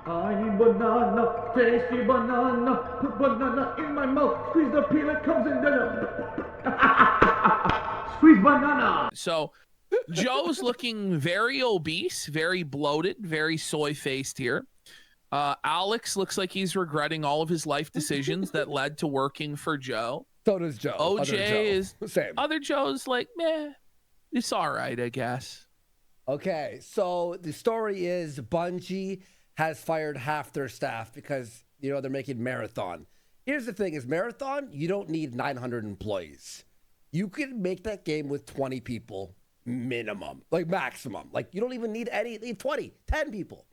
I need banana, tasty banana. Put banana in my mouth. Squeeze the peel, it comes in dinner. Squeeze banana. So Joe's looking very obese, very bloated, very soy-faced here. Alex looks like he's regretting all of his life decisions that led to working for Joe. So does Joe. OJ is same. Other Joe's like, meh, it's all right, I guess. Okay, so the story is Bungie has fired half their staff because, you know, they're making Marathon. Here's the thing is Marathon, you don't need 900 employees. You can make that game with 20 people minimum, like maximum. Like you don't even need 10 people.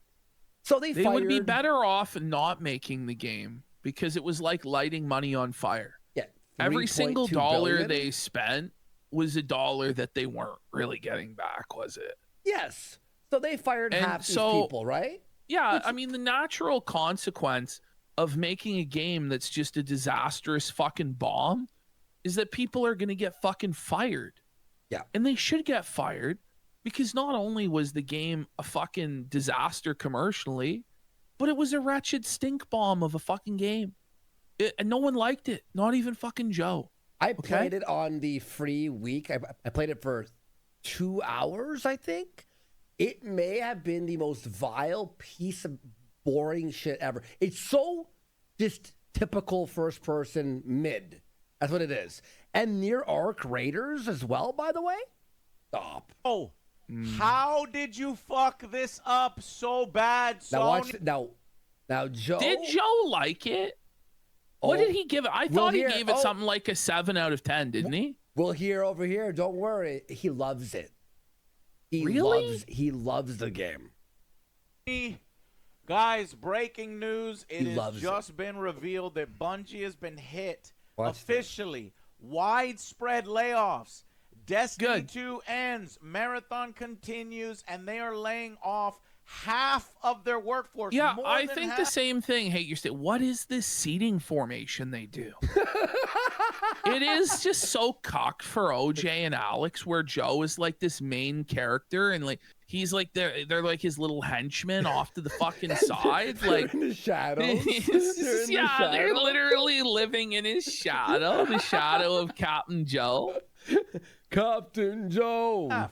So they fired. Would be better off not making the game because it was like lighting money on fire. Yeah. Every single dollar billion? they spent was a dollar that they weren't really getting back, was it? Yes. So they fired half these people, right? Yeah, I mean, the natural consequence of making a game that's just a disastrous fucking bomb is that people are going to get fucking fired. Yeah. And they should get fired because not only was the game a fucking disaster commercially, but it was a wretched stink bomb of a fucking game. And no one liked it. Not even fucking Joe. I played it on the free week. I played it for 2 hours, I think. It may have been the most vile piece of boring shit ever. It's so just typical first person mid. That's what it is. And near Arc Raiders as well, by the way. Stop. Oh, how did you fuck this up so bad, Sony? Now watch. Now, Joe. Did Joe like it? What did he give it? I thought he gave it something like a 7 out of 10, didn't he? We'll hear over here. Don't worry. He loves it. He loves the game. Guys, breaking news. It has just been revealed that Bungie has been hit officially. Widespread layoffs. Destiny 2 ends. Marathon continues, and they are laying off half of their workforce. Yeah, I think the same thing. Hey, what is this seating formation they do? It is just so cocked for OJ and Alex, where Joe is like this main character, and like he's like they're like his little henchmen off to the fucking side, like in the shadows. They're literally living in his shadow, the shadow of Captain Joe. Captain Joe.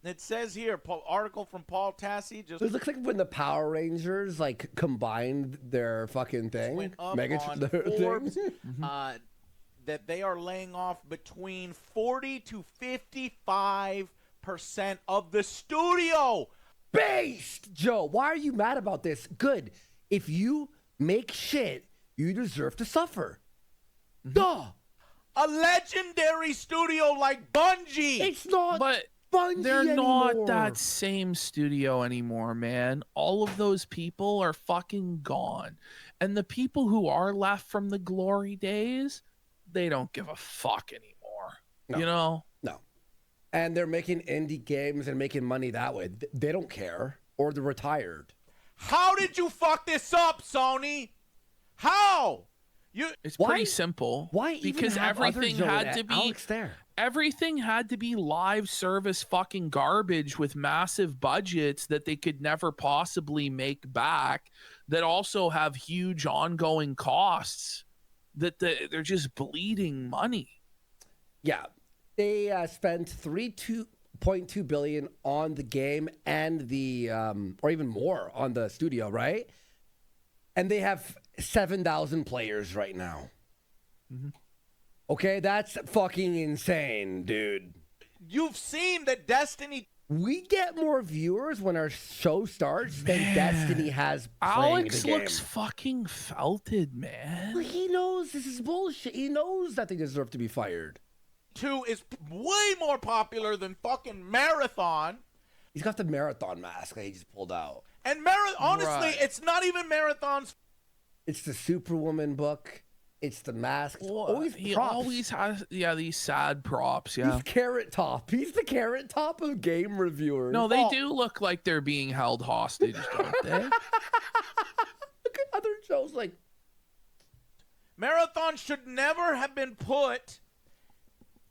It says here, article from Paul Tassi. It looks like when the Power Rangers like combined their fucking thing. Went up on Forbes, that they are laying off between 40 to 55% of the studio. Based, Joe. Why are you mad about this? Good. If you make shit, you deserve to suffer. Duh. A legendary studio like Bungie. It's not. But Bungie they're anymore. not that same studio anymore, man. All of those people are fucking gone. And the people who are left from the glory days, they don't give a fuck anymore. No. You know? No. And they're making indie games and making money that way. They don't care. Or they're retired. How did you fuck this up, Sony? How? It's pretty simple. Why? Because everything had to be everything had to be live service fucking garbage with massive budgets that they could never possibly make back, that also have huge ongoing costs, that they're just bleeding money. Yeah. They spent $3.2 billion on the game and the or even more on the studio, right? And they have 7,000 players right now. Mm-hmm. Okay, that's fucking insane, dude. You've seen that Destiny. We get more viewers when our show starts than Destiny has playing Alex the game. looks fucking felted, man. Well, he knows this is bullshit. He knows that they deserve to be fired. 2 is way more popular than fucking Marathon. He's got the Marathon mask that he just pulled out. And honestly, it's not even Marathon's. It's the Superwoman book. It's the mask. He always has, these sad props. Yeah, He's Carrot Top. He's the Carrot Top of game reviewers. No, they do look like they're being held hostage, don't they? Look at other shows like Marathon should never have been put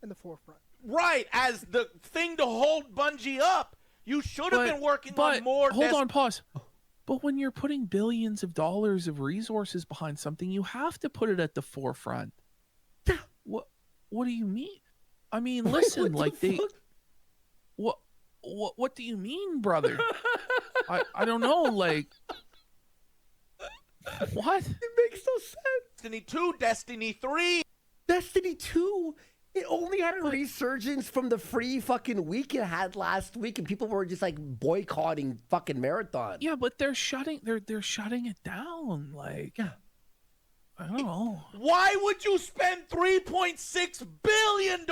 in the forefront. Right, as the thing to hold Bungie up. You should have been working on more. Hold on, pause. But when you're putting billions of dollars of resources behind something, you have to put it at the forefront. What do you mean? I mean, listen, like they what do you mean, brother? I don't know, like what? It makes no sense. Destiny 2, Destiny 3. Destiny 2, it only had a resurgence from the free fucking week it had last week, and people were just like boycotting fucking Marathon. Yeah, but they're shutting it down. Like, I don't know. Why would you spend $3.6 billion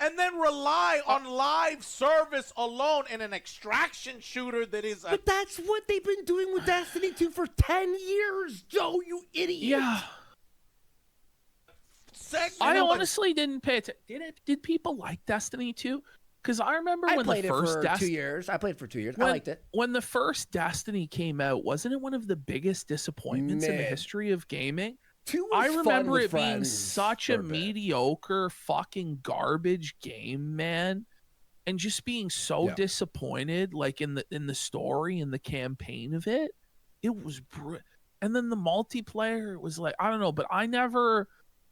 and then rely on live service alone in an extraction shooter that is But that's what they've been doing with Destiny 2 for 10 years, Joe, you idiot. Yeah. I honestly didn't pay attention. Did people like Destiny 2? Because I remember when the first Destiny 2 years. I played it for 2 years. I liked it. When the first Destiny came out, wasn't it one of the biggest disappointments in the history of gaming? I remember it being such a mediocre fucking garbage game, man, and just being so disappointed, like in the story and the campaign of it. It was and then the multiplayer was like, I don't know, but I never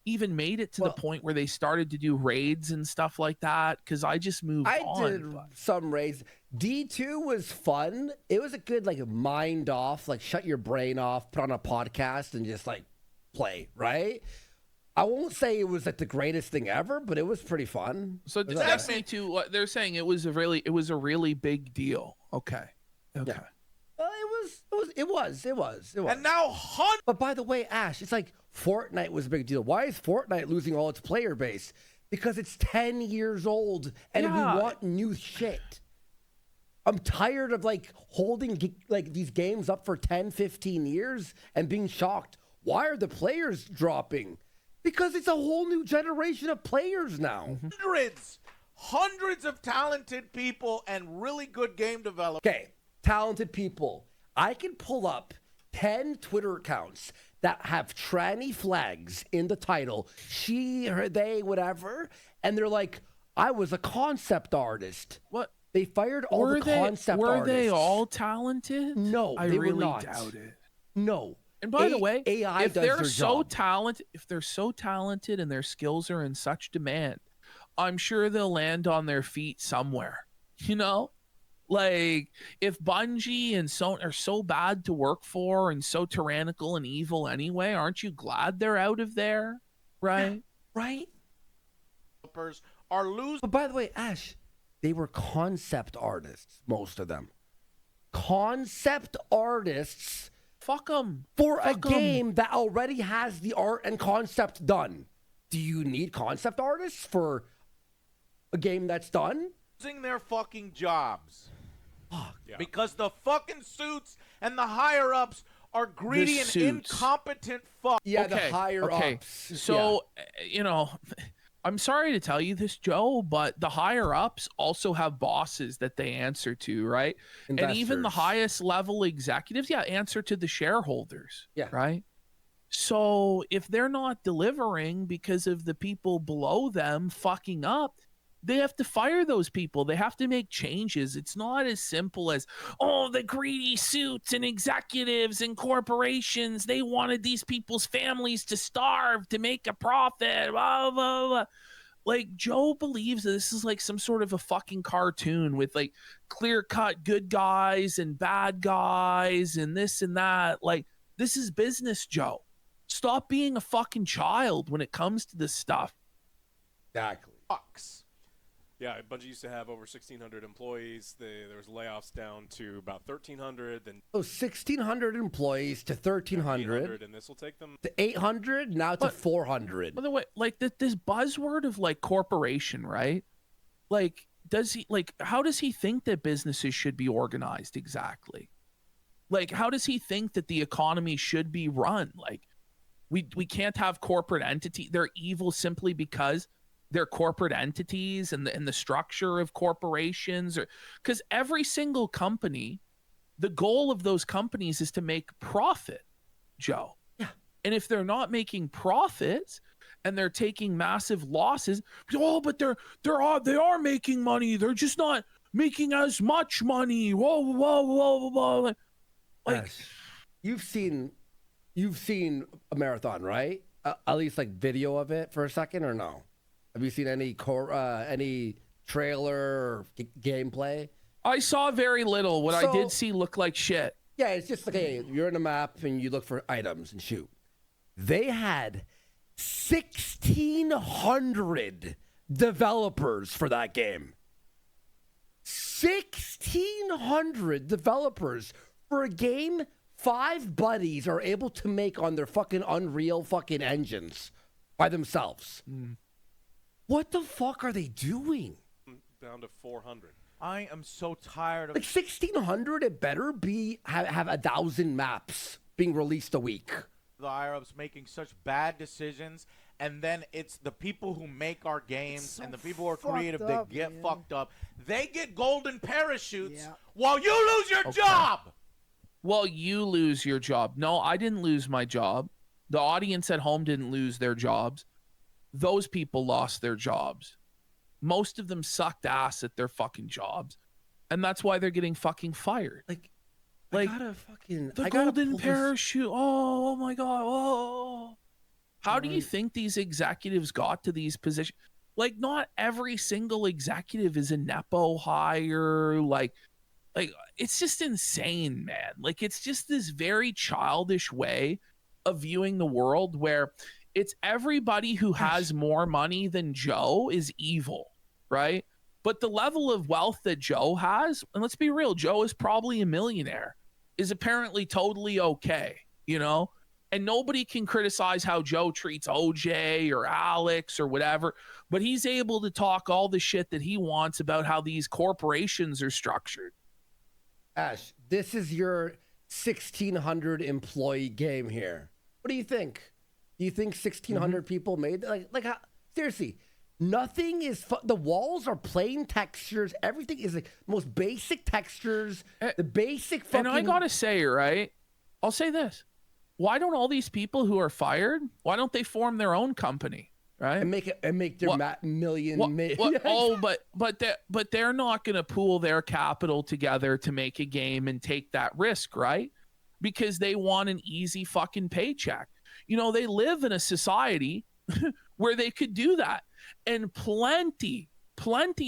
even made it to the point where they started to do raids and stuff like that, because I just moved on. I did some raids. D2 was fun. It was a good like mind off, like shut your brain off, put on a podcast and just like play, right? I won't say it was like the greatest thing ever, but it was pretty fun. So Destiny 2, they're saying it was a really big deal. Okay. Yeah. It was. And now But by the way, Ash, it's like Fortnite was a big deal. Why is Fortnite losing all its player base? Because it's 10 years old and we want new shit. I'm tired of like holding like these games up for 10, 15 years and being shocked. Why are the players dropping? Because it's a whole new generation of players now. Hundreds of talented people and really good game developers. Okay, talented people. I can pull up 10 Twitter accounts that have tranny flags in the title, she, her, they, whatever, and they're like, I was a concept artist. What? They fired all the concept artists. Were they all talented? No, I they really were not. doubt it. No. And by the way, AI if does they're their so job. talented and their skills are in such demand, I'm sure they'll land on their feet somewhere. You know? Like, if Bungie and Sony are so bad to work for and so tyrannical and evil anyway, aren't you glad they're out of there? Right? Right? Are losing. But by the way, Ash, they were concept artists, most of them. Concept artists. Fuck them. For a game that already has the art and concept done. Do you need concept artists for a game that's done? Losing their fucking jobs. Fuck. Yeah. Because the fucking suits and the higher-ups are greedy and incompetent fuck. Yeah, the higher-ups. So, you know, I'm sorry to tell you this, Joe, but the higher-ups also have bosses that they answer to, right? Investors. And even the highest level executives, answer to the shareholders, right? So if they're not delivering because of the people below them fucking up, they have to fire those people. They have to make changes. It's not as simple as, oh, the greedy suits and executives and corporations, they wanted these people's families to starve to make a profit, blah, blah, blah. Like, Joe believes that this is like some sort of a fucking cartoon with like clear-cut good guys and bad guys and this and that. Like, this is business, Joe. Stop being a fucking child when it comes to this stuff. Exactly. Yeah, Bungie used to have over 1,600 employees. There was layoffs down to about 1,300. Then 1,600 employees to 1,300. And this will take them to 800, now to 400. By the way, like this buzzword of like corporation, right? Like, how does he think that businesses should be organized exactly? Like, how does he think that the economy should be run? Like, we can't have corporate entity. They're evil simply because they're corporate entities and the structure of corporations, or because every single company, the goal of those companies is to make profit, Joe. Yeah. And if they're not making profits and they're taking massive losses, but they are making money. They're just not making as much money. Whoa. Like, you've seen a marathon, right? At least like video of it for a second, or no? Have you seen any trailer or gameplay? I saw very little. What I did see looked like shit. Yeah, it's just like, hey, you're in a map and you look for items and shoot. They had 1,600 developers for that game. 1,600 developers for a game 5 buddies are able to make on their fucking Unreal fucking engines by themselves. What the fuck are they doing? Down to 400. I am so tired of... Like 1,600, it better be have 1,000 maps being released a week. The higher-ups making such bad decisions, and then it's the people who make our games and the people who are creative that get fucked up. They get golden parachutes while you lose your job! Well, you lose your job. No, I didn't lose my job. The audience at home didn't lose their jobs. Those people lost their jobs. Most of them sucked ass at their fucking jobs. And that's why they're getting fucking fired. Like the golden parachute. Oh my God. Oh. How do you think these executives got to these positions? Like, not every single executive is a Nepo hire. Like, it's just insane, man. Like, it's just this very childish way of viewing the world where it's everybody who has more money than Joe is evil, right? But the level of wealth that Joe has, and let's be real, Joe is probably a millionaire, is apparently totally okay, you know? And nobody can criticize how Joe treats OJ or Alex or whatever, but he's able to talk all the shit that he wants about how these corporations are structured. Ash, this is your 1,600 employee game here. What do you think? Do you think 1,600 people made like how, seriously? Nothing is the walls are plain textures. Everything is like most basic textures. The basic fucking. And I gotta say, right? I'll say this: why don't all these people who are fired? Why don't they form their own company, right? And make their million. Oh, but they're not gonna pool their capital together to make a game and take that risk, right? Because they want an easy fucking paycheck. You know, they live in a society where they could do that. And plenty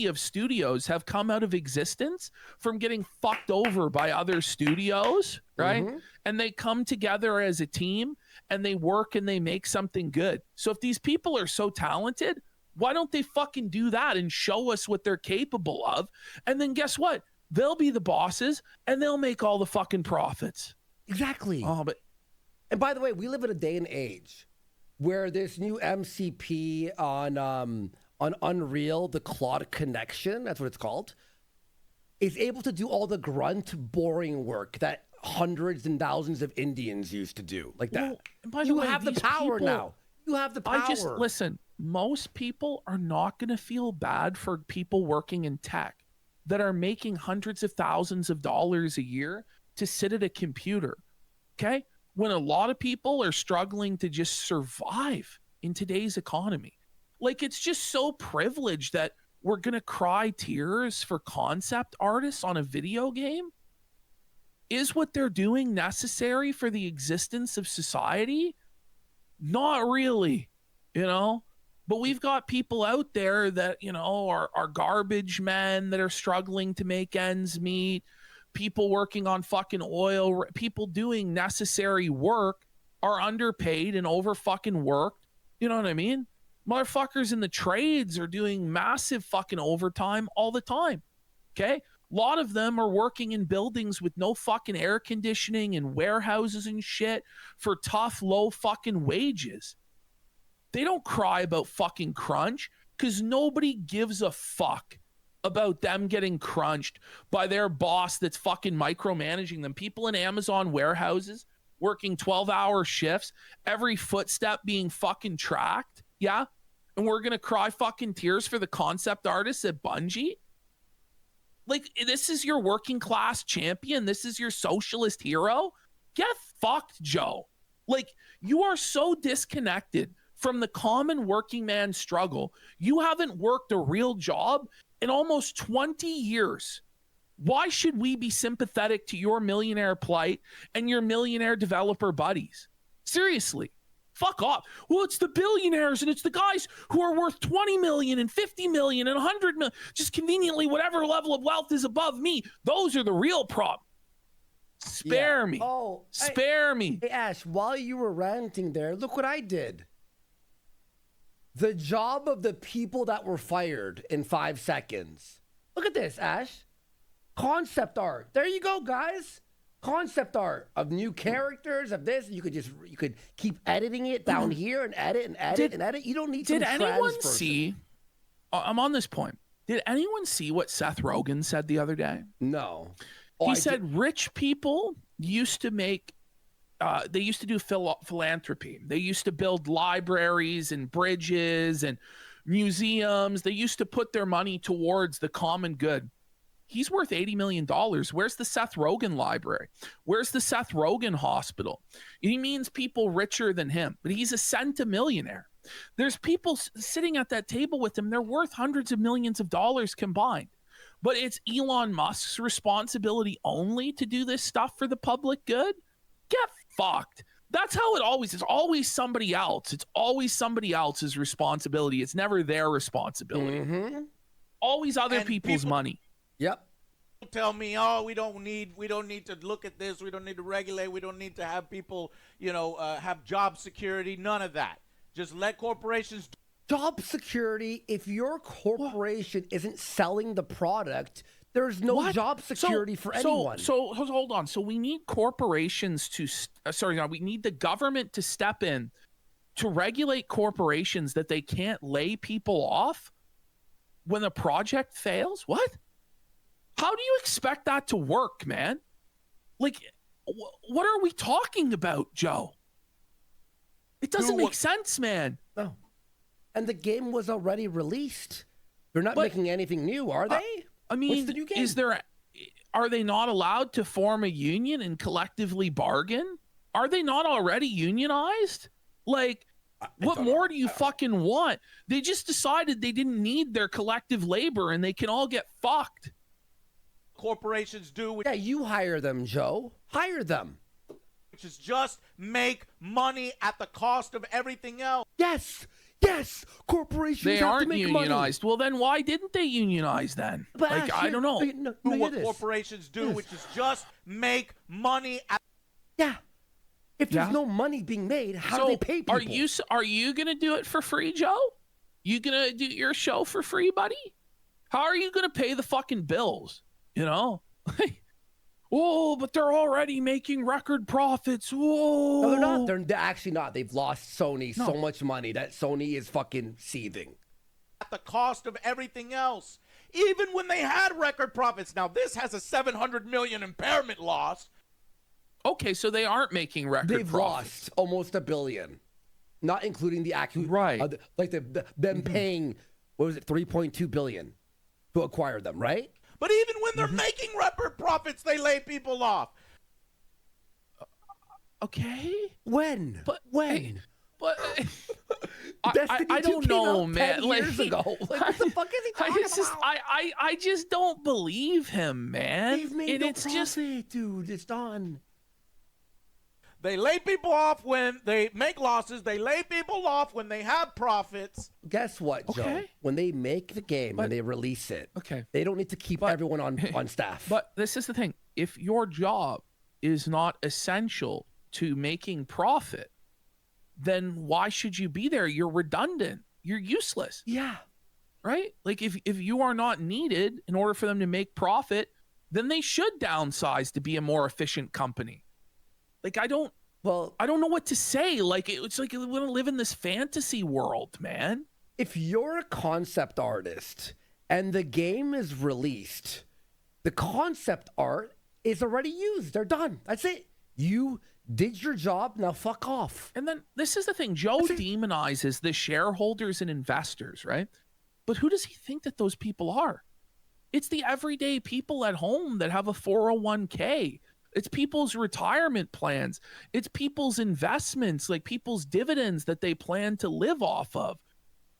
of studios have come out of existence from getting fucked over by other studios, right? Mm-hmm. And they come together as a team and they work and they make something good. So if these people are so talented, why don't they fucking do that and show us what they're capable of? And then guess what? They'll be the bosses and they'll make all the fucking profits. Exactly. And by the way, we live in a day and age where this new MCP on Unreal, the Claude Connection, that's what it's called, is able to do all the grunt, boring work that hundreds and thousands of Indians used to do. Like that. Well, you have the power now. You have the power. Listen, most people are not going to feel bad for people working in tech that are making hundreds of thousands of dollars a year to sit at a computer. Okay? When a lot of people are struggling to just survive in today's economy. Like, it's just so privileged that we're going to cry tears for concept artists on a video game. Is what they're doing necessary for the existence of society? Not really, you know? But we've got people out there that, you know, are garbage men that are struggling to make ends meet. People working on fucking oil, people doing necessary work are underpaid and over fucking worked. You know what I mean? Motherfuckers in the trades are doing massive fucking overtime all the time. Okay? A lot of them are working in buildings with no fucking air conditioning and warehouses and shit for tough, low fucking wages. They don't cry about fucking crunch because nobody gives a fuck about them getting crunched by their boss that's fucking micromanaging them. People in Amazon warehouses working 12-hour shifts, every footstep being fucking tracked. Yeah? And we're going to cry fucking tears for the concept artists at Bungie? Like, this is your working class champion? This is your socialist hero? Get fucked, Joe. Like, you are so disconnected from the common working man struggle. You haven't worked a real job in almost 20 years. Why should we be sympathetic to your millionaire plight and your millionaire developer buddies? Seriously, fuck off. Well, it's the billionaires and it's the guys who are worth 20 million and 50 million and 100 million. Just conveniently, whatever level of wealth is above me, those are the real problem. Spare me. Oh, spare me. Hey, Ash, while you were ranting there, look what I did. The job of the people that were fired in 5 seconds. Look at this, Ash. Concept art. There you go, guys. Concept art of new characters, of this. You could keep editing it down here and edit and edit and edit. You don't need to. Did anyone see? I'm on this point. Did anyone see what Seth Rogen said the other day? No. He said rich people used to make. They used to do philanthropy. They used to build libraries and bridges and museums. They used to put their money towards the common good. He's worth $80 million. Where's the Seth Rogen library? Where's the Seth Rogen hospital? He means people richer than him, but he's a centimillionaire. There's people sitting at that table with him. They're worth hundreds of millions of dollars combined. But it's Elon Musk's responsibility only to do this stuff for the public good? Get fucked. That's how it always is. Always somebody else. It's always somebody else's responsibility. It's never their responsibility. Mm-hmm. Always other people's money. Yep. Tell me, oh, we don't need to look at this. We don't need to regulate. We don't need to have people, have job security. None of that. Just let corporations do. Job security. If your corporation isn't selling the product, there's no job security for anyone. So hold on. So we need corporations to, we need the government to step in to regulate corporations that they can't lay people off when the project fails? What? How do you expect that to work, man? Like, what are we talking about, Joe? It doesn't make sense, man. No. And the game was already released. They're not making anything new, are they? I mean, what's the new game? Are they not allowed to form a union and collectively bargain? Are they not already unionized? Like, what more do you fucking want? They just decided they didn't need their collective labor and they can all get fucked. Corporations do. Yeah, you hire them, Joe. Hire them. Which is just make money at the cost of everything else. Yes. Yes. Corporations have to make money. They aren't unionized. Well, then why didn't they unionize then? But I don't know. Do what corporations do, which is just make money at. Yeah. If there's no money being made, how do they pay people? Are you going to do it for free, Joe? You going to do your show for free, buddy? How are you going to pay the fucking bills? Oh, but they're already making record profits. Whoa. No, they're not. They're actually not. They've lost Sony so much money that Sony is fucking seething. At the cost of everything else. Even when they had record profits. Now, this has a $700 million impairment loss. Okay, so they aren't making record profits. They've lost almost $1 billion. Not including the actual... Right. Them paying, what was it, $3.2 billion to acquire them, right? But even when they're making record profits, they lay people off. Okay. When? But when? But I don't know, man. 10 years ago. What the fuck is he talking about? I just don't believe him, man. They've made no profit, dude. It's done. They lay people off when they make losses. They lay people off when they have profits. Guess what, Joe? When they make the game and they release it, they don't need to keep everyone on staff. But this is the thing. If your job is not essential to making profit, then why should you be there? You're redundant. You're useless. Yeah. Right? Like if you are not needed in order for them to make profit, then they should downsize to be a more efficient company. Like, I don't know what to say. Like, it's like we want to live in this fantasy world, man. If you're a concept artist and the game is released, the concept art is already used. They're done. That's it. You did your job. Now fuck off. And then this is the thing. Joe demonizes the shareholders and investors, right? But who does he think that those people are? It's the everyday people at home that have a 401k. It's people's retirement plans. It's people's investments, like people's dividends that they plan to live off of.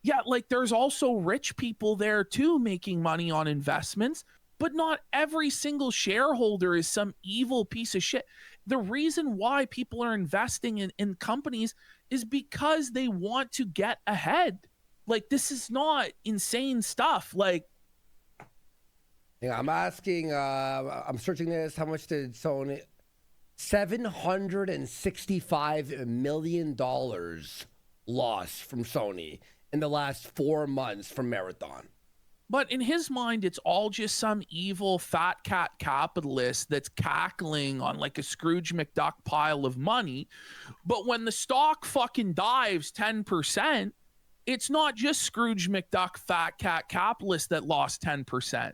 Yeah, like there's also rich people there too making money on investments. But not every single shareholder is some evil piece of shit. The reason why people are investing in companies is because they want to get ahead. Like, this is not insane stuff. Like, yeah, I'm asking, I'm searching this. How much did Sony? $765 million loss from Sony in the last 4 months from Marathon. But in his mind, it's all just some evil fat cat capitalist that's cackling on like a Scrooge McDuck pile of money. But when the stock fucking dives 10%, it's not just Scrooge McDuck fat cat capitalist that lost 10%.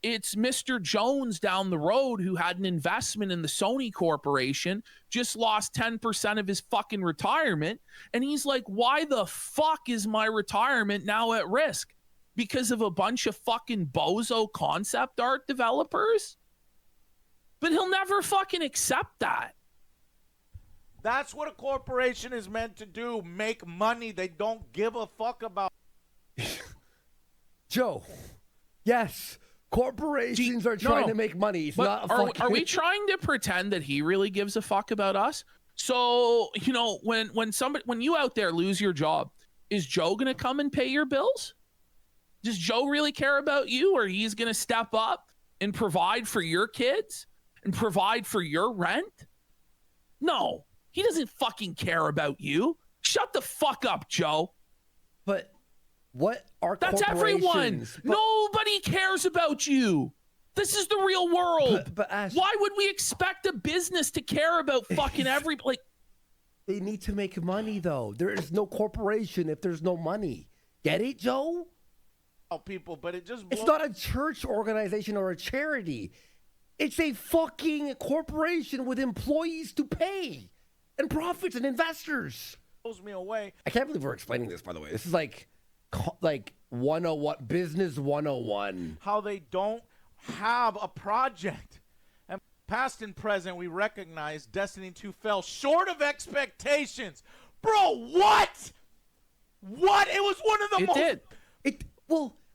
It's Mr. Jones down the road who had an investment in the Sony Corporation, just lost 10% of his fucking retirement. And he's like, why the fuck is my retirement now at risk? Because of a bunch of fucking bozo concept art developers? But he'll never fucking accept that. That's what a corporation is meant to do, make money. They don't give a fuck about. Joe, yes, corporations are trying to make money. It's not are we trying to pretend that he really gives a fuck about us? So, you know, when you out there lose your job, is Joe going to come and pay your bills? Does Joe really care about you, or he's going to step up and provide for your kids and provide for your rent? No, he doesn't fucking care about you. Shut the fuck up, Joe. But what are That's everyone. Nobody cares about you. This is the real world. But Ash, why would we expect a business to care about fucking like? They need to make money, though. There is no corporation if there's no money. Get it, Joe? People, but it's not a church organization or a charity. It's a fucking corporation with employees to pay and profits and investors. Blows me away. I can't believe we're explaining this, by the way. This is like 101, business 101. How they don't have a project. And past and present, we recognize Destiny 2 fell short of expectations. Bro, what? What? It was one of the most... It did.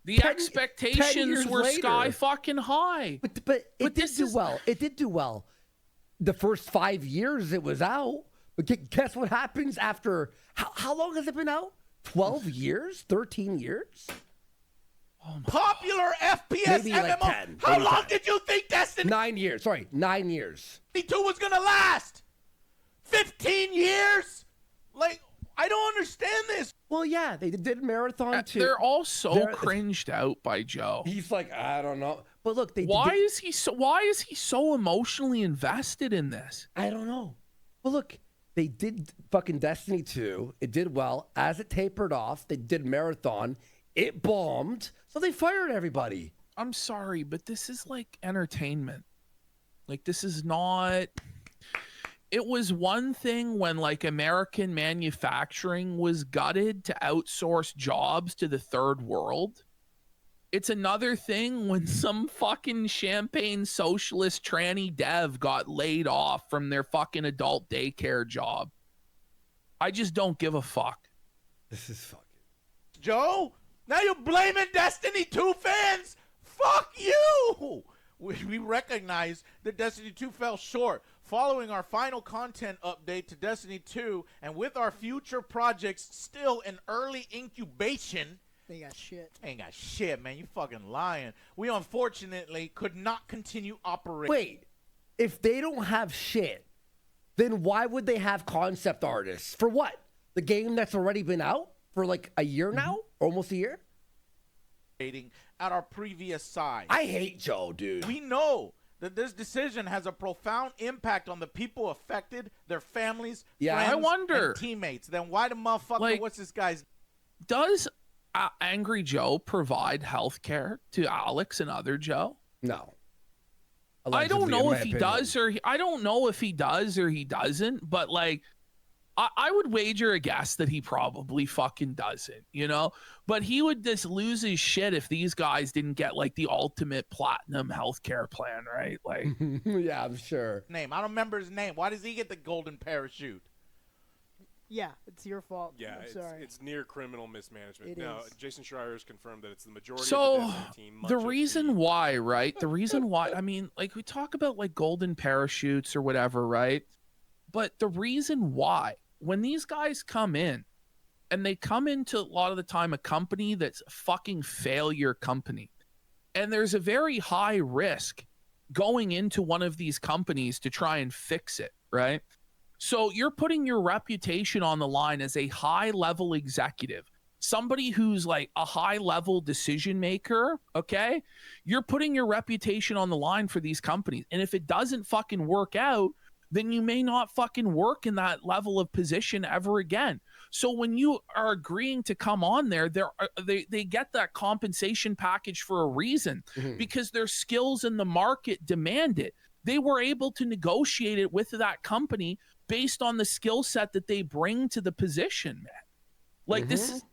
The expectations were sky fucking high. But it did do well. It did do well. The first 5 years it was out. But guess what happens after... How long has it been out? 12 years? 13 years? Oh Popular FPS MMO. Like 10, How long did you think Destiny... 9 years. Sorry, 9 years. 2 was going to last? 15 years? Like... I don't understand this. Well, yeah, they did Marathon too. They're all so cringed out by Joe. He's like, I don't know. But look, why is he so emotionally invested in this? I don't know. Well, look, they did fucking Destiny 2. It did well. As it tapered off, they did Marathon. It bombed. So they fired everybody. I'm sorry, but this is like entertainment. Like, this is not... It was one thing when like American manufacturing was gutted to outsource jobs to the third world. It's another thing when some fucking champagne socialist tranny dev got laid off from their fucking adult daycare job. I just don't give a fuck. This is fucking... Joe, now you're blaming Destiny 2 fans? Fuck you! We recognize that Destiny 2 fell short. Following our final content update to Destiny 2, and with our future projects still in early incubation... They got shit. Ain't got shit, man. You fucking lying. We unfortunately could not continue operating. Wait, if they don't have shit, then why would they have concept artists? For what? The game that's already been out for like a year now? Almost a year? At our previous side. I hate Joe, dude. We know that this decision has a profound impact on the people affected, their families, friends, I wonder, and teammates. Then why the motherfucker, like, what's this guy's... Does Angry Joe provide health care to Alex and other Joe? No. I don't know if he does or I don't know if he does or he doesn't, but like I would wager a guess that he probably fucking doesn't, you know? But he would just lose his shit if these guys didn't get like the ultimate platinum healthcare plan, right? Like, yeah, I'm sure. I don't remember his name. Why does he get the golden parachute? Yeah, it's your fault. Yeah, sorry. it's near criminal mismanagement. It now, is. Jason Schreier has confirmed that it's the majority So of the Disney team. the reason why, right? The reason why, I mean, like we talk about like golden parachutes or whatever, right? But the reason why, when these guys come in, and they come into a lot of the time a company that's a fucking failure company, and there's a very high risk going into one of these companies to try and fix it, right? So you're putting your reputation on the line as a high-level executive, somebody who's like a high-level decision maker, okay? You're putting your reputation on the line for these companies. And if it doesn't fucking work out, then you may not fucking work in that level of position ever again. So when you are agreeing to come on there, they get that compensation package for a reason, because their skills in the market demand it. They were able to negotiate it with that company based on the skill set that they bring to the position, man. Like this is,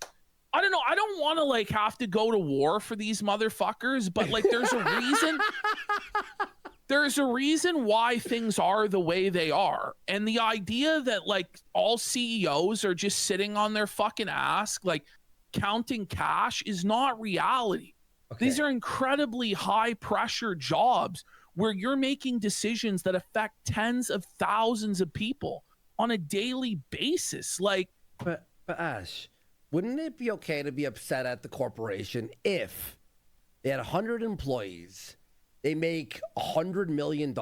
I don't know. I don't want to like have to go to war for these motherfuckers, but like there's a reason. There's a reason why things are the way they are. And the idea that like all CEOs are just sitting on their fucking ass, like counting cash, is not reality. Okay. These are incredibly high pressure jobs where you're making decisions that affect tens of thousands of people on a daily basis. Like, but Ash, wouldn't it be okay to be upset at the corporation if they had 100 employees, they make $100 million,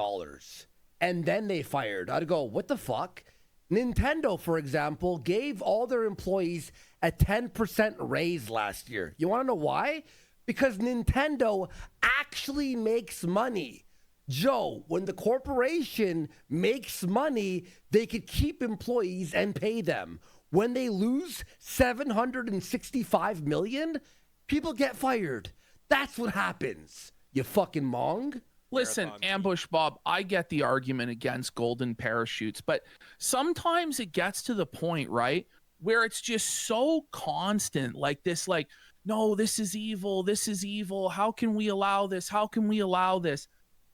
and then they fired? I'd go, what the fuck? Nintendo, for example, gave all their employees a 10% raise last year. You want to know why? Because Nintendo actually makes money. Joe, when the corporation makes money, they could keep employees and pay them. When they lose $765 million, people get fired. That's what happens. You fucking mong. Listen, Ambush Bob, I get the argument against golden parachutes, but sometimes it gets to the point, right, where it's just so constant, like this, like, no, this is evil. This is evil. How can we allow this? How can we allow this?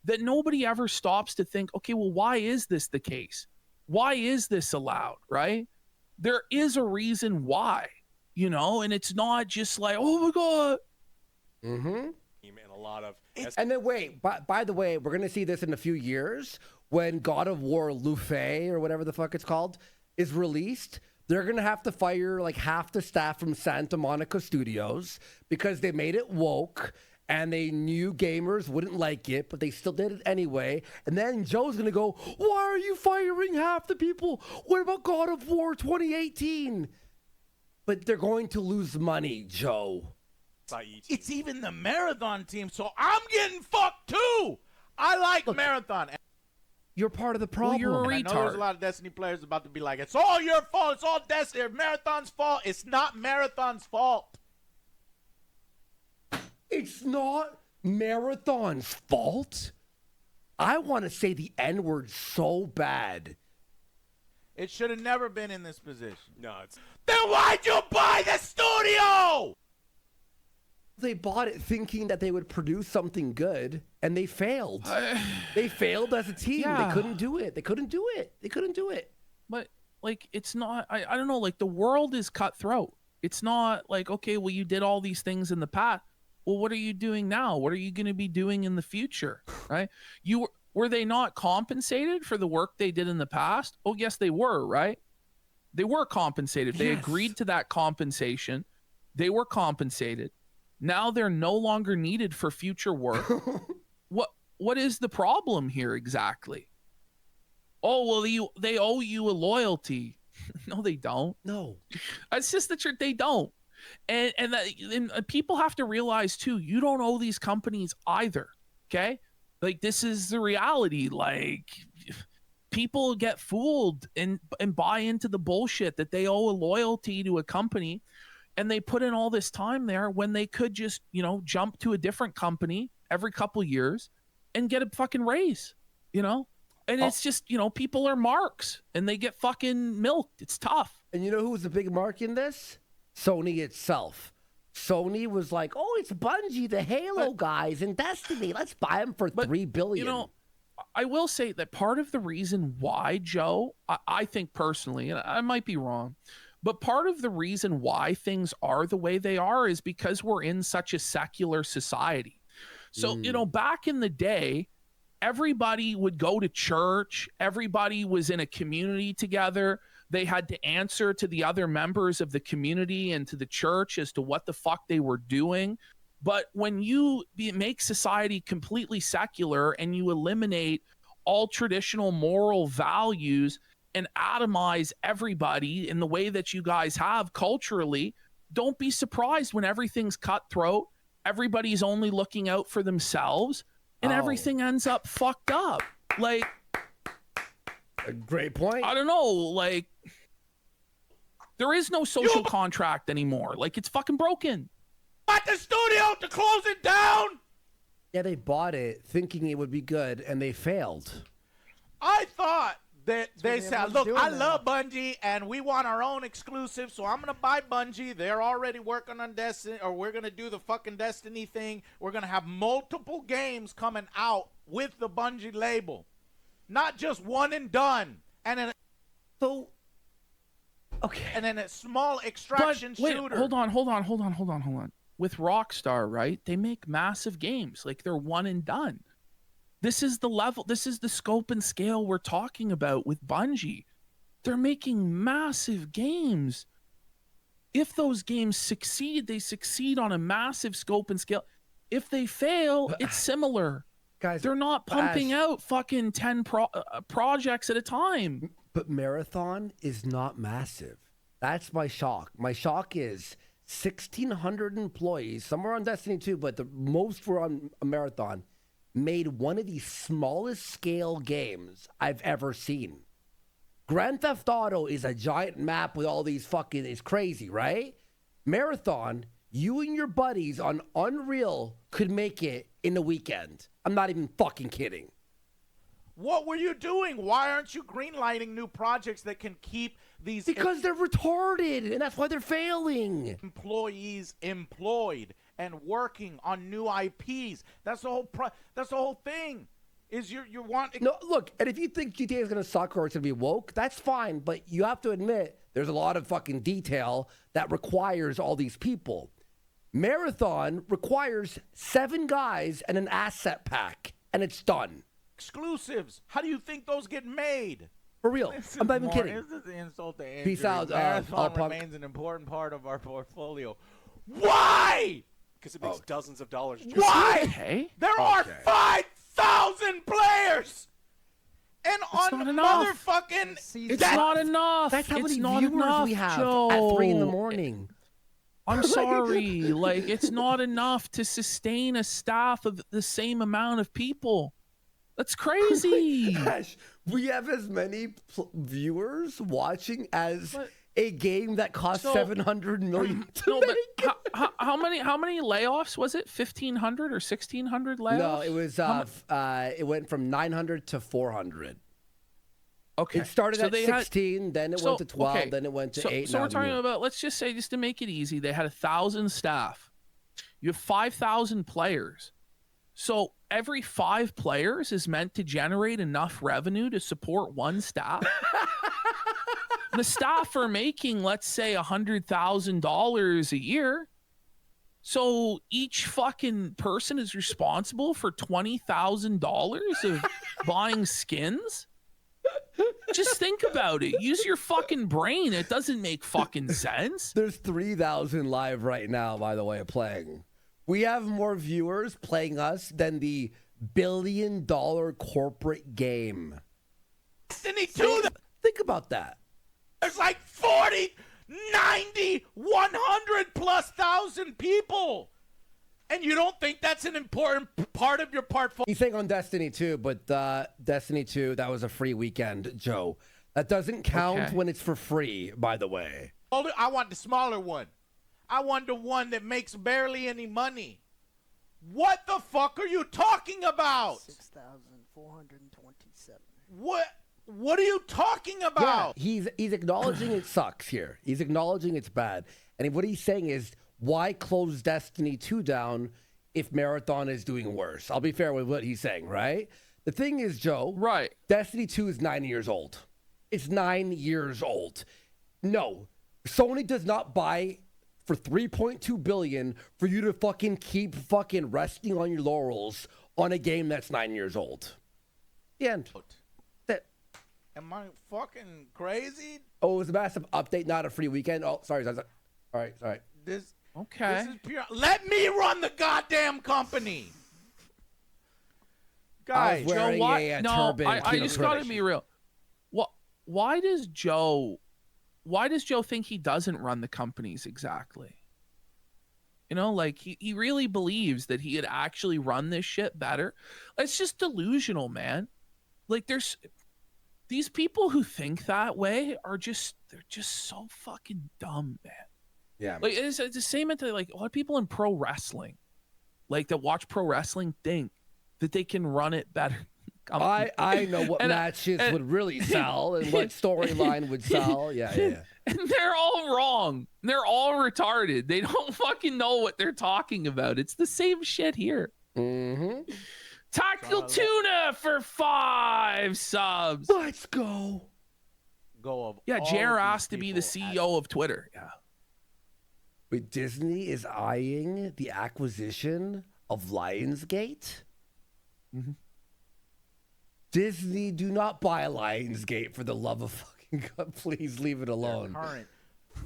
That nobody ever stops to think, okay, well, why is this the case? Why is this allowed, right? There is a reason why, you know, and it's not just like, oh my God. Mm-hmm. And a lot of... And then wait, by the way, we're going to see this in a few years when God of War Luffy, or whatever the fuck it's called, is released. They're going to have to fire like half the staff from Santa Monica Studios because they made it woke. And they knew gamers wouldn't like it, but they still did it anyway. And then Joe's going to go, why are you firing half the people? What about God of War 2018? But they're going to lose money, Joe. It's even the Marathon team, so I'm getting fucked too. I like Marathon. You're part of the problem. Well, you're a retard. I know there's a lot of Destiny players about to be like, it's all your fault. It's all Destiny. Marathon's fault. It's not Marathon's fault. It's not Marathon's fault. I want to say the N-word so bad. It should have never been in this position. No, it's... Then why'd you buy the studio? They bought it thinking that they would produce something good, and they failed. They failed as a team. Yeah. They couldn't do it. They couldn't do it. But, like, it's not... I don't know. Like, the world is cutthroat. It's not like, okay, well, you did all these things in the past. Well, what are you doing now? What are you going to be doing in the future, right? Were they not compensated for the work they did in the past? Oh, yes, they were, right? They were compensated. They agreed to that compensation. They were compensated. Now they're no longer needed for future work. What is the problem here exactly? Oh, well, they owe you a loyalty. No, they don't. No. It's just the truth. They don't. And people have to realize too, you don't owe these companies either. Okay. Like, this is the reality. Like, people get fooled and buy into the bullshit that they owe a loyalty to a company, and they put in all this time there when they could just, you know, jump to a different company every couple years and get a fucking raise, you know? And it's just, you know, people are marks and they get fucking milked. It's tough. And you know who was the big mark in this? Sony itself. Sony was like, oh, it's Bungie, the Halo guys, and Destiny. Let's buy them for $3 billion. You know, I will say that part of the reason why, Joe, I think personally, and I might be wrong, but part of the reason why things are the way they are is because we're in such a secular society. So, back in the day, everybody would go to church. Everybody was in a community together. They had to answer to the other members of the community and to the church as to what the fuck they were doing. But when you make society completely secular and you eliminate all traditional moral values and atomize everybody in the way that you guys have culturally, don't be surprised when everything's cutthroat. Everybody's only looking out for themselves and everything ends up fucked up. Like, a great point. I don't know. Like, there is no social contract anymore. Like, it's fucking broken. Bought the studio to close it down. Yeah, they bought it thinking it would be good, and they failed. I thought that they said, look, I love Bungie, and we want our own exclusive, so I'm going to buy Bungie. They're already working on Destiny, or we're going to do the fucking Destiny thing. We're going to have multiple games coming out with the Bungie label. Not just one and done. And then, and then a small extraction shooter. Hold on. With Rockstar, right? They make massive games. Like, they're one and done. This is the level, this is the scope and scale we're talking about with Bungie. They're making massive games. If those games succeed, they succeed on a massive scope and scale. If they fail, it's similar. Guys, they're not pumping out fucking 10 projects at a time. But Marathon is not massive. That's my shock. My shock is 1,600 employees, some are on Destiny 2, but the most were on a Marathon, made one of the smallest scale games I've ever seen. Grand Theft Auto is a giant map with all these fucking, it's crazy, right? Marathon, you and your buddies on Unreal could make it in a weekend. I'm not even fucking kidding. What were you doing? Why aren't you greenlighting new projects that can keep these... Because they're retarded, and that's why they're failing. Employees employed and working on new IPs. That's the whole thing. Is you want... No, look, and if you think GTA is going to suck or it's going to be woke, that's fine, but you have to admit there's a lot of fucking detail that requires all these people. Marathon requires 7 guys and an asset pack, and it's done. Exclusives. How do you think those get made? For real. I'm not even kidding. This is the insult to injury. Peace out. Marathon remains an important part of our portfolio. Why? Because it makes dozens of dollars. Why? Okay. There are 5,000 players. And it's on motherfucking... It's not enough. That's how it's many viewers we have Joe. at 3 in the morning. I'm sorry. Like, it's not enough to sustain a staff of the same amount of people. That's crazy. Gosh, we have as many viewers watching as a game that cost $700 million to make. But how many layoffs was it? 1,500 or 1,600 layoffs? No, it was it went from 900 to 400. Okay. It started at 16, then it went to 12, then it went to 8. So we're talking about, let's just say, just to make it easy, they had 1,000 staff. You have 5,000 players. So every 5 players is meant to generate enough revenue to support one staff. The staff are making, let's say, $100,000 a year. So each fucking person is responsible for $20,000 of buying skins. Just think about it. Use your fucking brain. It doesn't make fucking sense. There's 3,000 live right now, by the way, playing. We have more viewers playing us than the billion-dollar corporate game. Destiny 2. Think about that. There's like 40, 90, 100 plus thousand people. And you don't think that's an important part of your portfolio? He's saying on Destiny 2, but Destiny 2, that was a free weekend, Joe. That doesn't count when it's for free, by the way. I want the smaller one. I want the one that makes barely any money. What the fuck are you talking about? 6,427. What are you talking about? Yeah, he's acknowledging it sucks here. He's acknowledging it's bad. And what he's saying is, why close Destiny 2 down if Marathon is doing worse? I'll be fair with what he's saying, right? The thing is, Joe, right? Destiny 2 is 9 years old. It's 9 years old. No, Sony does not buy for $3.2 billion for you to fucking keep fucking resting on your laurels on a game that's 9 years old. The end. That. Am I fucking crazy? Oh, it was a massive update, not a free weekend. Oh, sorry. All right, sorry. This is pure. Let me run the goddamn company. Guys, Joe, why? No, I just gotta be real. Why does Joe think he doesn't run the companies exactly? You know, like he really believes that he had actually run this shit better. It's just delusional, man. Like there's these people who think that way they're just so fucking dumb, man. Yeah. Like it's the same mentality. Like a lot of people in pro wrestling, like that watch pro wrestling, think that they can run it better. I know what matches would really sell and what storyline would sell. Yeah. And they're all wrong. They're all retarded. They don't fucking know what they're talking about. It's the same shit here. Mm-hmm. Tactical Tuna for 5 subs. Let's go. Yeah, JR asked to be the CEO of Twitter. Yeah. Wait, Disney is eyeing the acquisition of Lionsgate? Mm-hmm. Disney, do not buy Lionsgate for the love of fucking God. Please leave it alone. Their current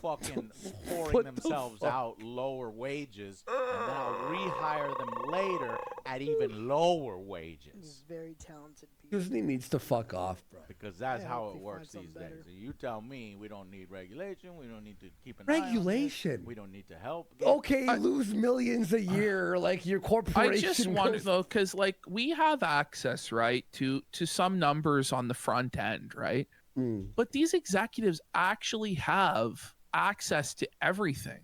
fucking pouring themselves out lower wages, and then I'll rehire them later at even lower wages. Very talented people. Disney needs to fuck off, bro. Because that's how it works these days. You tell me we don't need regulation, we don't need to keep an eye on it, we don't need to help. Okay, you lose millions a year, like your corporation. I just wonder though, because like we have access, right, to some numbers on the front end, right? But these executives actually have access to everything.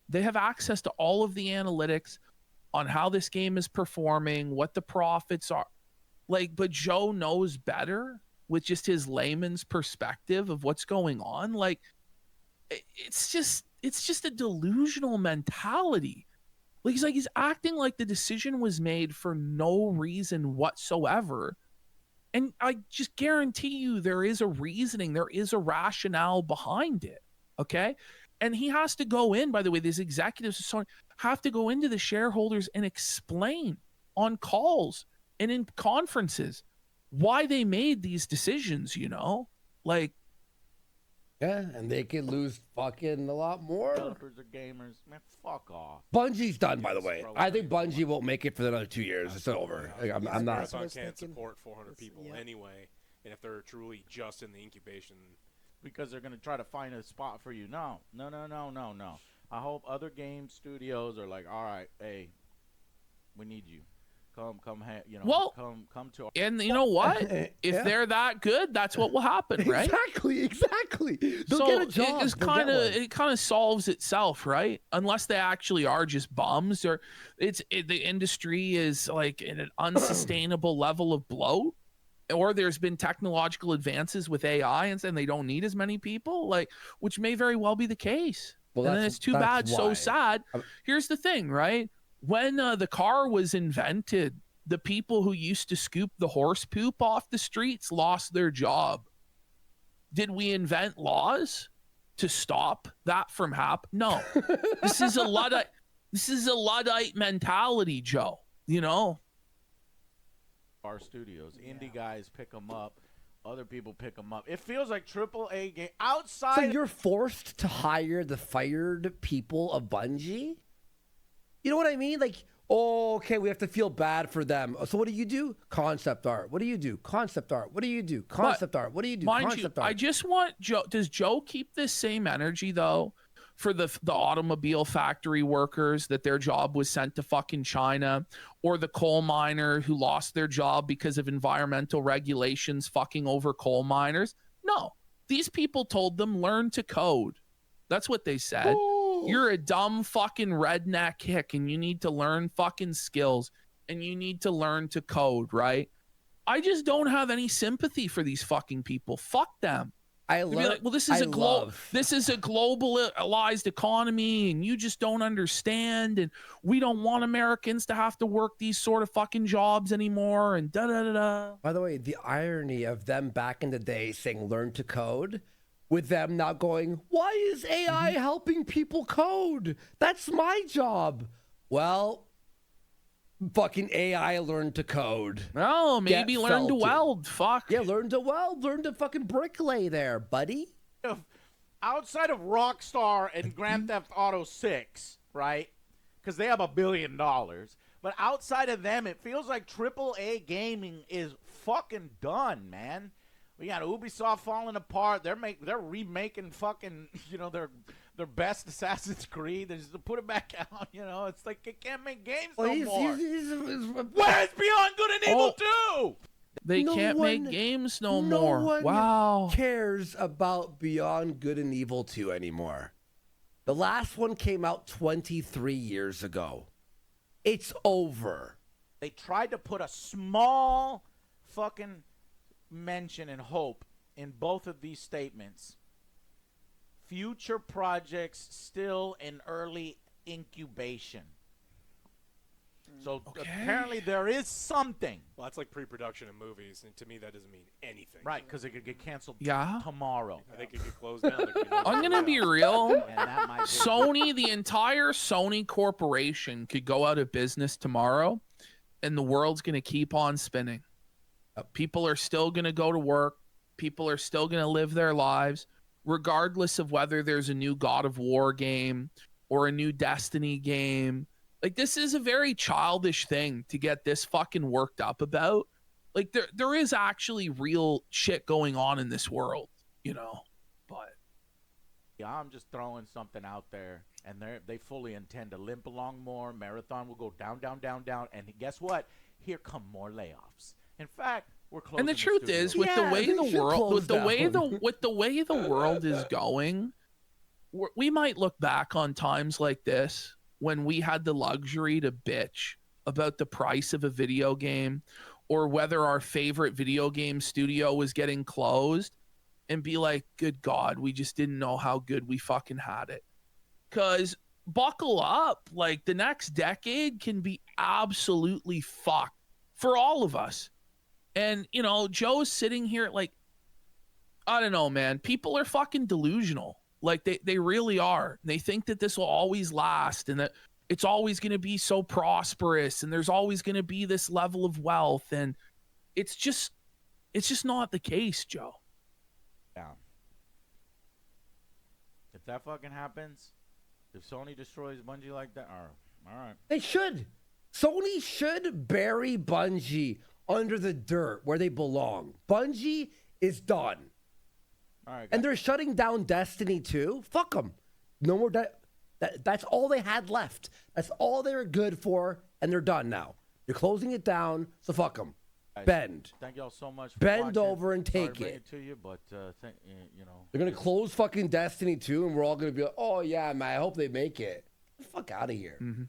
They have access to all of the analytics on how this game is performing, what the profits are. Like, but Joe knows better with just his layman's perspective of what's going on. Like, it's just a delusional mentality. Like, he's acting like the decision was made for no reason whatsoever. And I just guarantee you there is a reasoning, there is a rationale behind it. Okay. And he has to go in, by the way, these executives have to go into the shareholders and explain on calls and in conferences why they made these decisions, you know? Like, yeah, and they could lose fucking a lot more. Developers or gamers, man, fuck off. Bungie's done, by the way. I think Bungie won't make it for another 2 years. It's over. Like, I'm not. Marathon can't support 400 people anyway, and if they're truly just in the incubation, because they're gonna try to find a spot for you. No. I hope other game studios are like, all right, hey, we need you. Come, you know. Well, come to. And you know what? If they're that good, that's what will happen, right? Exactly. They'll get a job. It kind of solves itself, right? Unless they actually are just bums, or the industry is like in an unsustainable level of bloat, or there's been technological advances with AI and they don't need as many people, like, which may very well be the case. Well, and then it's too bad, so sad. Here's the thing, right? When the car was invented, the people who used to scoop the horse poop off the streets lost their job. Did we invent laws to stop that from happening? No. This is a Luddite mentality, Joe. You know? Our studios, indie guys pick them up. Other people pick them up. It feels like AAA game outside. So you're forced to hire the fired people of Bungie? You know what I mean? Like, oh, okay, we have to feel bad for them. So what do you do? Concept art. What do you do? Concept art. What do you do? Concept art. What do you do? Concept art. I just want Joe. Does Joe keep this same energy though for the automobile factory workers that their job was sent to fucking China, or the coal miner who lost their job because of environmental regulations fucking over coal miners? No, these people told them learn to code. That's what they said. Ooh. You're a dumb fucking redneck hick and you need to learn fucking skills and you need to learn to code, right? I just don't have any sympathy for these fucking people. Fuck them. I They'd be like, well, this is a globalized economy, and you just don't understand, and we don't want Americans to have to work these sort of fucking jobs anymore, and da da da da. By the way, the irony of them back in the day saying learn to code, with them now going, why is AI helping people code? That's my job. Well, fucking AI learned to code. Oh, maybe learn to weld. Fuck. Yeah, learn to weld. Learn to fucking bricklay there, buddy. Outside of Rockstar and Grand Theft Auto 6, right? Because they have $1 billion. But outside of them, it feels like AAA gaming is fucking done, man. We got Ubisoft falling apart. They're remaking fucking, their best Assassin's Creed. They just put it back out. It's like they can't make games no more. Where's Beyond Good and Evil 2? They can't make games no more. No one wow. cares about Beyond Good and Evil 2 anymore. The last one came out 23 years ago. It's over. They tried to put a small fucking mention and hope in both of these statements. Future projects still in early incubation. So apparently there is something. Well, that's like pre-production in movies, and to me that doesn't mean anything. Right, because it could get canceled I tomorrow. think it could close down. I'm going to be real. Sony, the entire Sony corporation could go out of business tomorrow, and the world's going to keep on spinning. People are still going to go to work. People are still going to live their lives, regardless of whether there's a new God of War game or a new Destiny game. Like, this is a very childish thing to get this fucking worked up about. Like, there is actually real shit going on in this world, but. Yeah, I'm just throwing something out there, and they fully intend to limp along more. Marathon will go down, down, down, down, and guess what? Here come more layoffs. In fact, we're closing. And the truth is, with the way the world is going, we might look back on times like this when we had the luxury to bitch about the price of a video game or whether our favorite video game studio was getting closed and be like, good God, we just didn't know how good we fucking had it. Because buckle up, like, the next decade can be absolutely fucked for all of us. And, Joe's sitting here like, I don't know, man. People are fucking delusional. Like, they really are. They think that this will always last and that it's always going to be so prosperous and there's always going to be this level of wealth. And it's just not the case, Joe. Yeah. If that fucking happens, if Sony destroys Bungie like that, all right. They should. Sony should bury Bungie under the dirt where they belong. Bungie is done. All right, and they're shutting down Destiny 2. Fuck them. No more. That's all they had left. That's all they were good for, and they're done now. You're closing it down, so fuck them. Bend. Thank y'all so much for Bend watching. over and take Sorry to it. bring to you, but they're gonna close fucking Destiny 2, and we're all gonna be like, oh yeah, man, I hope they make it. Get the fuck out of here. Mm-hmm.